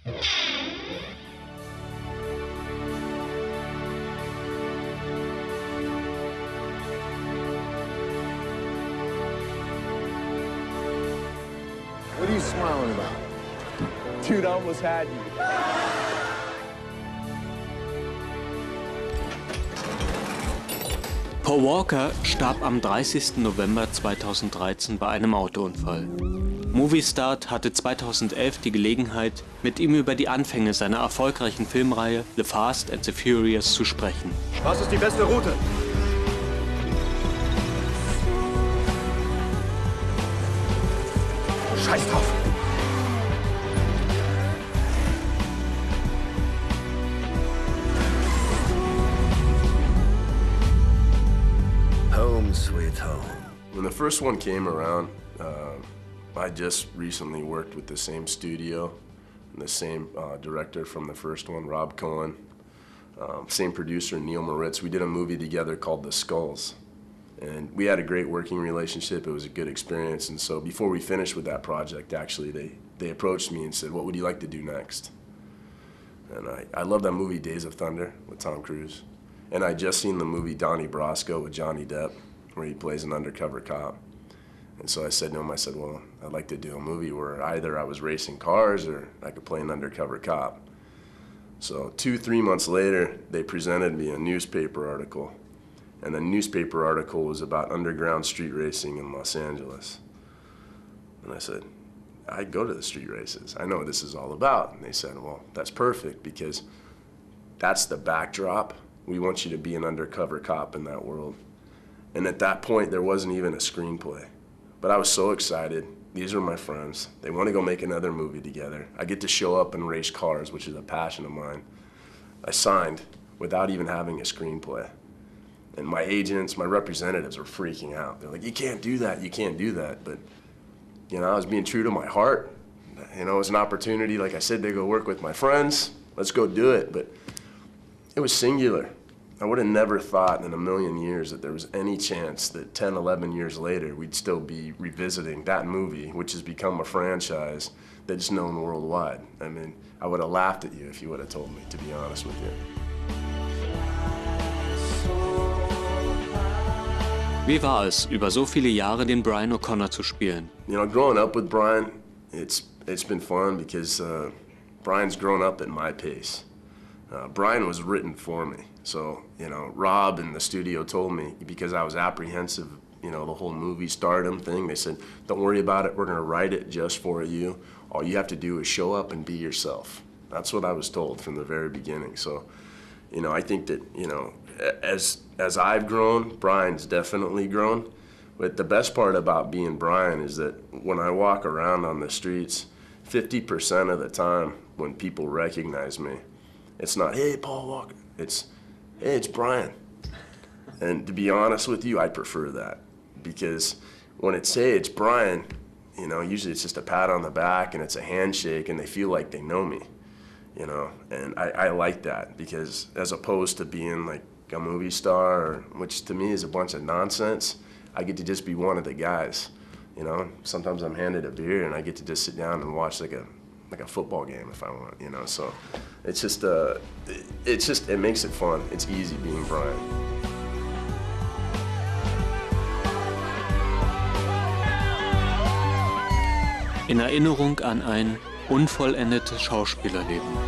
What are you smiling about? Dude, I almost had you. Paul Walker starb am 30. November 2013 bei einem Autounfall. MovieStart hatte 2011 die Gelegenheit, mit ihm über die Anfänge seiner erfolgreichen Filmreihe The Fast and the Furious zu sprechen. Was ist die beste Route? Scheiß drauf! Home sweet home. When the first one came around, I just recently worked with the same studio and the same director from the first one, Rob Cohen, same producer, Neil Moritz. We did a movie together called The Skulls. And we had a great working relationship. It was a good experience. And so before we finished with that project, actually, they approached me and said, what would you like to do next? And I love that movie, Days of Thunder, with Tom Cruise. And I just seen the movie Donnie Brasco with Johnny Depp, where he plays an undercover cop. And so I said to him, well, I'd like to do a movie where either I was racing cars or I could play an undercover cop. So 2-3 months later, they presented me a newspaper article. And the newspaper article was about underground street racing in Los Angeles. And I said, I'd go to the street races. I know what this is all about. And they said, well, that's perfect because that's the backdrop. We want you to be an undercover cop in that world. And at that point, there wasn't even a screenplay. But I was so excited. These are my friends. They want to go make another movie together. I get to show up and race cars, which is a passion of mine. I signed without even having a screenplay. And my agents, my representatives were freaking out. They're like, you can't do that, you can't do that. But, you know, I was being true to my heart. You know, it was an opportunity, like I said, to go work with my friends. Let's go do it. But it was singular. I would have never thought in a million years that there was any chance that 10, 11 years later, we'd still be revisiting that movie, which has become a franchise that's known worldwide. I mean, I would have laughed at you if you would have told me, to be honest with you. Wie war es, über so viele Jahre den Brian O'Connor zu spielen? You know, growing up with Brian, it's been fun because Brian's grown up at my pace. Brian was written for me. So, you know, Rob in the studio told me, because I was apprehensive, you know, the whole movie stardom thing, they said, don't worry about it, we're gonna write it just for you. All you have to do is show up and be yourself. That's what I was told from the very beginning. So, you know, I think that, you know, as I've grown, Brian's definitely grown. But the best part about being Brian is that when I walk around on the streets, 50% of the time when people recognize me, it's not, hey, Paul Walker, it's, hey, it's Brian. And to be honest with you, I prefer that. Because when it's, hey, it's Brian, you know, usually it's just a pat on the back and it's a handshake and they feel like they know me, you know. And I like that because as opposed to being like a movie star, which to me is a bunch of nonsense, I get to just be one of the guys, you know. Sometimes I'm handed a beer and I get to just sit down and watch like a football game if I want, you know. So it's just it makes it fun. It's easy being Brian. In Erinnerung an ein unvollendetes Schauspielerleben.